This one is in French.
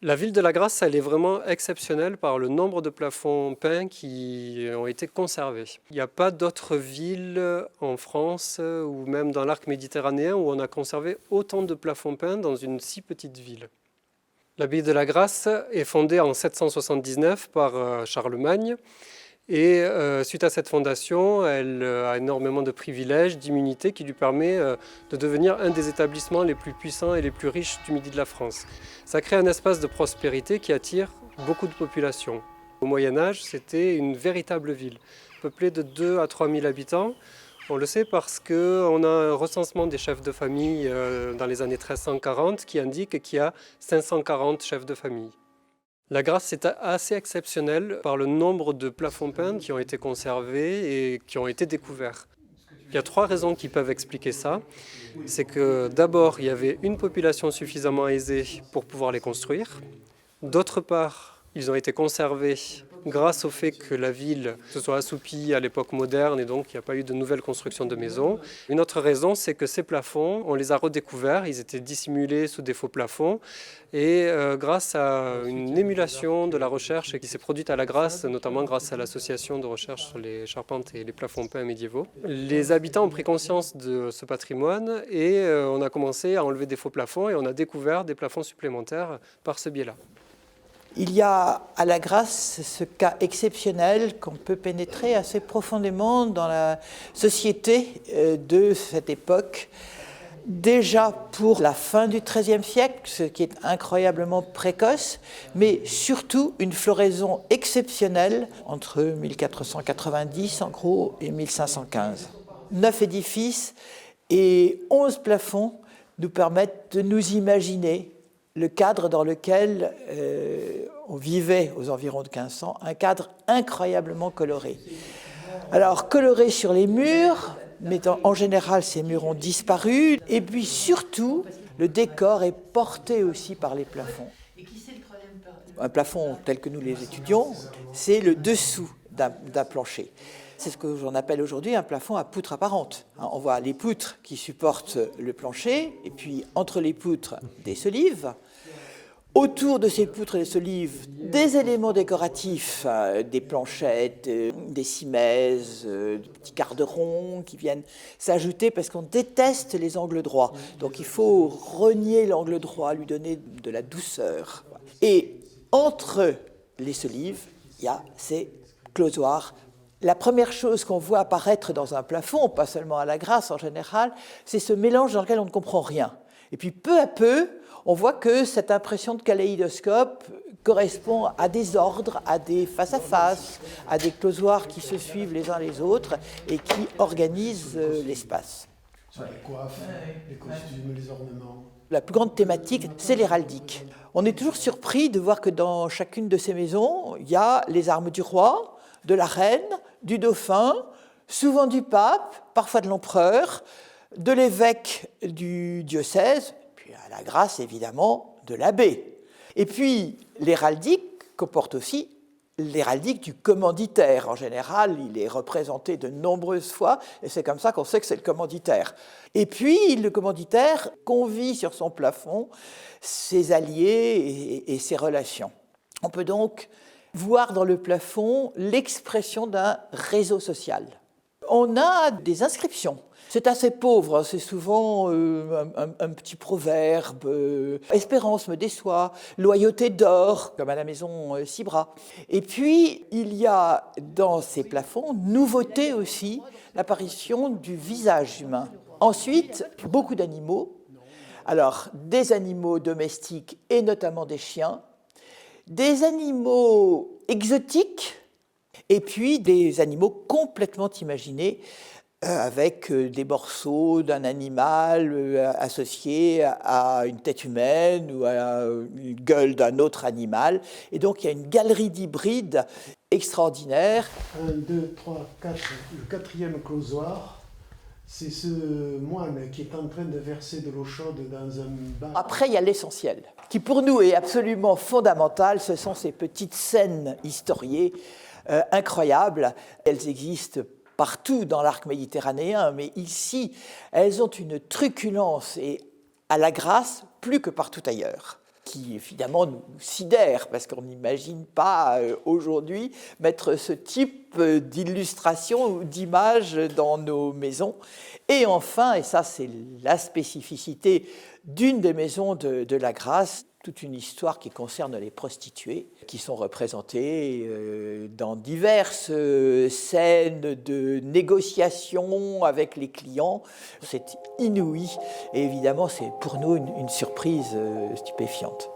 La ville de La Grasse, elle est vraiment exceptionnelle par le nombre de plafonds peints qui ont été conservés. Il n'y a pas d'autre ville en France ou même dans l'arc méditerranéen où on a conservé autant de plafonds peints dans une si petite ville. L'abbaye de La Grasse est fondée en 779 par Charlemagne et suite à cette fondation, elle a énormément de privilèges, d'immunité qui lui permet de devenir un des établissements les plus puissants et les plus riches du Midi de la France. Ça crée un espace de prospérité qui attire beaucoup de population. Au Moyen-Âge, c'était une véritable ville, peuplée de 2 à 3 000 habitants. On le sait parce qu'on a un recensement des chefs de famille dans les années 1340 qui indique qu'il y a 540 chefs de famille. La Grasse est assez exceptionnelle par le nombre de plafonds peints qui ont été conservés et qui ont été découverts. Il y a 3 raisons qui peuvent expliquer ça. C'est que d'abord, il y avait une population suffisamment aisée pour pouvoir les construire. D'autre part, ils ont été conservés grâce au fait que la ville se soit assoupie à l'époque moderne et donc il n'y a pas eu de nouvelles constructions de maisons. Une autre raison, c'est que ces plafonds, on les a redécouverts, ils étaient dissimulés sous des faux plafonds et grâce à une émulation de la recherche qui s'est produite à La Grasse, notamment grâce à l'association de recherche sur les charpentes et les plafonds peints médiévaux, les habitants ont pris conscience de ce patrimoine et on a commencé à enlever des faux plafonds et on a découvert des plafonds supplémentaires par ce biais-là. Il y a à La Grasse ce cas exceptionnel qu'on peut pénétrer assez profondément dans la société de cette époque. Déjà pour la fin du XIIIe siècle, ce qui est incroyablement précoce, mais surtout une floraison exceptionnelle entre 1490 en gros et 1515. 9 édifices et 11 plafonds nous permettent de nous imaginer le cadre dans lequel on vivait aux environs de 1500, un cadre incroyablement coloré. Alors, coloré sur les murs, mais en général, ces murs ont disparu. Et puis surtout, le décor est porté aussi par les plafonds. Un plafond tel que nous les étudions, c'est le dessous d'un plancher. C'est ce que l'on appelle aujourd'hui un plafond à poutres apparentes. On voit les poutres qui supportent le plancher, et puis entre les poutres, des solives. Autour de ces poutres et des solives, des éléments décoratifs, des planchettes, des cimaises, des petits garde-ronds qui viennent s'ajouter parce qu'on déteste les angles droits. Donc il faut renier l'angle droit, lui donner de la douceur. Et entre les solives, il y a ces closoirs. La première chose qu'on voit apparaître dans un plafond, pas seulement à La Grasse en général, c'est ce mélange dans lequel on ne comprend rien. Et puis peu à peu, on voit que cette impression de kaléidoscope correspond à des ordres, à des face-à-face, à des closoirs qui se suivent les uns les autres et qui organisent l'espace. Sur les coiffes, les costumes, les ornements. La plus grande thématique, c'est l'héraldique. On est toujours surpris de voir que dans chacune de ces maisons, il y a les armes du roi, de la reine, du dauphin, souvent du pape, parfois de l'empereur, de l'évêque du diocèse, puis à La Grasse, évidemment, de l'abbé. Et puis, l'héraldique comporte aussi l'héraldique du commanditaire. En général, il est représenté de nombreuses fois, et c'est comme ça qu'on sait que c'est le commanditaire. Et puis, le commanditaire convie sur son plafond ses alliés et ses relations. On peut donc voir dans le plafond l'expression d'un réseau social. On a des inscriptions. C'est assez pauvre, c'est souvent un petit proverbe, espérance me déçoit, loyauté d'or, comme à la maison Cibra. Et puis, il y a dans ces plafonds, nouveauté aussi, l'apparition du visage humain. Ensuite, beaucoup d'animaux. Alors, des animaux domestiques et notamment des chiens, des animaux exotiques, et puis des animaux complètement imaginés, avec des morceaux d'un animal associé à une tête humaine ou à une gueule d'un autre animal. Et donc il y a une galerie d'hybrides extraordinaire. 1, 2, 3, 4, le quatrième closoir, c'est ce moine qui est en train de verser de l'eau chaude dans un bain. Après, il y a l'essentiel, qui pour nous est absolument fondamental, ce sont ces petites scènes historiées incroyables. Elles existent partout dans l'arc méditerranéen, mais ici, elles ont une truculence et à La Grasse plus que partout ailleurs. qui évidemment nous sidère, parce qu'on n'imagine pas aujourd'hui mettre ce type d'illustration ou d'image dans nos maisons. Et enfin, et ça c'est la spécificité d'une des maisons de la Grâce, toute une histoire qui concerne les prostituées, qui sont représentées dans diverses scènes de négociation avec les clients. C'est inouï et évidemment c'est pour nous une surprise stupéfiante.